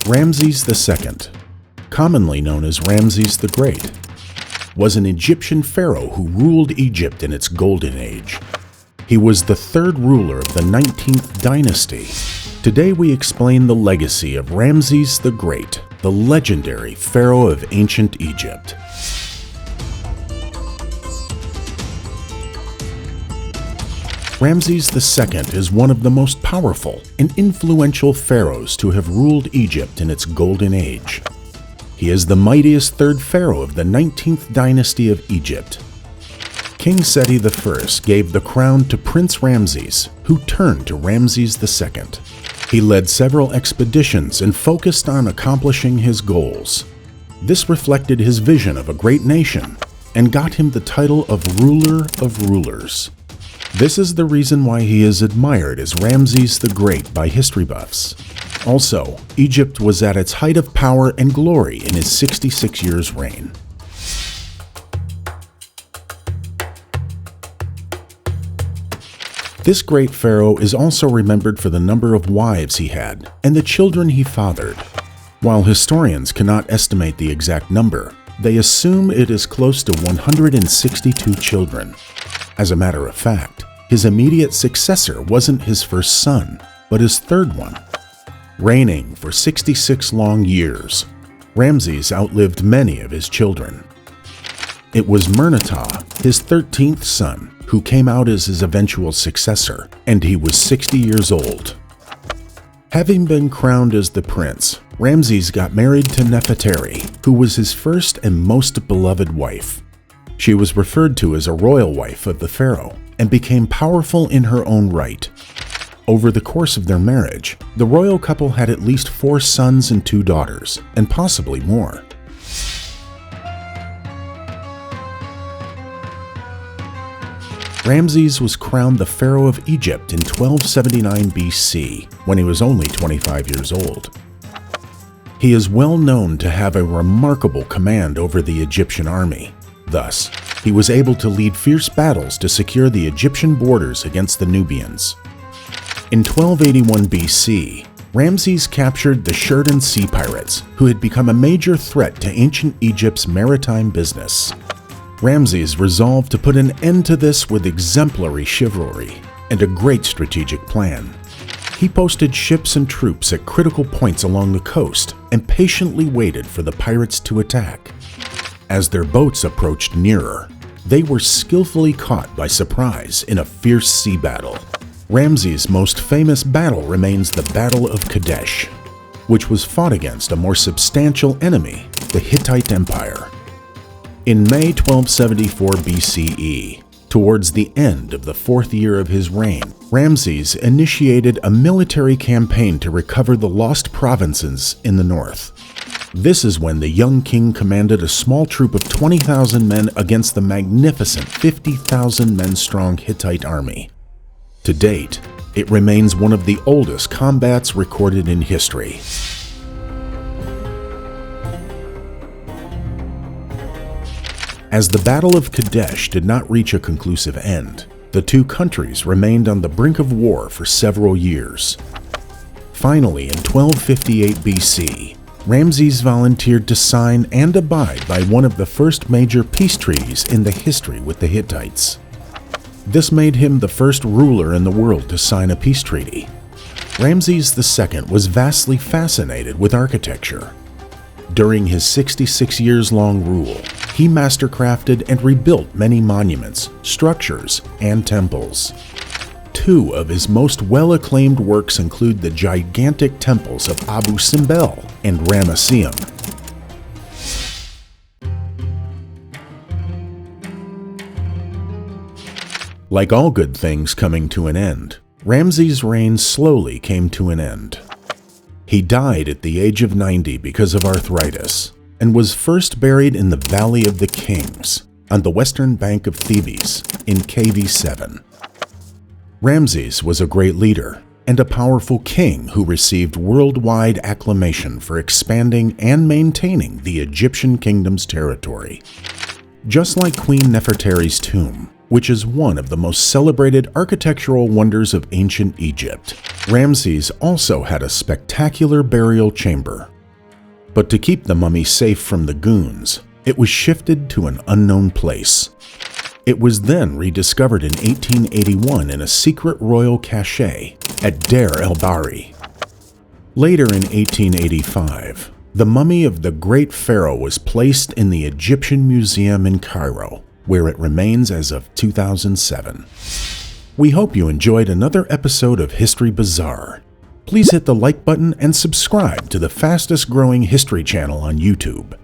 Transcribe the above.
Ramses II, commonly known as Ramses the Great, was an Egyptian pharaoh who ruled Egypt in its golden age. He was the third ruler of the 19th dynasty. Today we explain the legacy of Ramses the Great, the legendary pharaoh of ancient Egypt. Ramses II is one of the most powerful and influential pharaohs to have ruled Egypt in its golden age. He is the mightiest third pharaoh of the 19th dynasty of Egypt. King Seti I gave the crown to Prince Ramses, who turned to Ramses II. He led several expeditions and focused on accomplishing his goals. This reflected his vision of a great nation and got him the title of Ruler of Rulers. This is the reason why he is admired as Ramses the Great by history buffs. Also, Egypt was at its height of power and glory in his 66 years reign. This great pharaoh is also remembered for the number of wives he had and the children he fathered. While historians cannot estimate the exact number, they assume it is close to 162 children. As a matter of fact, his immediate successor wasn't his first son, but his third one. Reigning for 66 long years, Ramses outlived many of his children. It was Merneptah, his 13th son, who came out as his eventual successor, and he was 60 years old. Having been crowned as the prince, Ramses got married to Nefertari, who was his first and most beloved wife. She was referred to as a royal wife of the pharaoh and became powerful in her own right. Over the course of their marriage, the royal couple had at least 4 sons and 2 daughters, and possibly more. Ramses was crowned the pharaoh of Egypt in 1279 BC, when he was only 25 years old. He is well known to have a remarkable command over the Egyptian army. Thus, he was able to lead fierce battles to secure the Egyptian borders against the Nubians. In 1281 BC, Ramses captured the Sheridan sea pirates, who had become a major threat to ancient Egypt's maritime business. Ramses resolved to put an end to this with exemplary chivalry and a great strategic plan. He posted ships and troops at critical points along the coast and patiently waited for the pirates to attack. As their boats approached nearer, they were skillfully caught by surprise in a fierce sea battle. Ramses' most famous battle remains the Battle of Kadesh, which was fought against a more substantial enemy, the Hittite Empire. In May 1274 BCE, towards the end of the 4th year of his reign, Ramses initiated a military campaign to recover the lost provinces in the north. This is when the young king commanded a small troop of 20,000 men against the magnificent 50,000 men strong Hittite army. To date, it remains one of the oldest combats recorded in history. As the Battle of Kadesh did not reach a conclusive end, the two countries remained on the brink of war for several years. Finally, in 1258 BC, Ramses volunteered to sign and abide by one of the first major peace treaties in the history with the Hittites. This made him the first ruler in the world to sign a peace treaty. Ramses II was vastly fascinated with architecture. During his 66 years long rule, he mastercrafted and rebuilt many monuments, structures, and temples. 2 of his most well-acclaimed works include the gigantic temples of Abu Simbel and Ramesses. Like all good things coming to an end, Ramses' reign slowly came to an end. He died at the age of 90 because of arthritis, and was first buried in the Valley of the Kings, on the western bank of Thebes, in KV7. Ramses was a great leader and a powerful king who received worldwide acclamation for expanding and maintaining the Egyptian kingdom's territory. Just like Queen Nefertari's tomb, which is one of the most celebrated architectural wonders of ancient Egypt, Ramses also had a spectacular burial chamber, But to keep the mummy safe from the goons, it was shifted to an unknown place. It was then rediscovered in 1881 in a secret royal cache at Deir el-Bahri. Later in 1885, the mummy of the great pharaoh was placed in the Egyptian Museum in Cairo, where it remains as of 2007. We hope you enjoyed another episode of History Bazaar. Please hit the like button and subscribe to the fastest growing history channel on YouTube.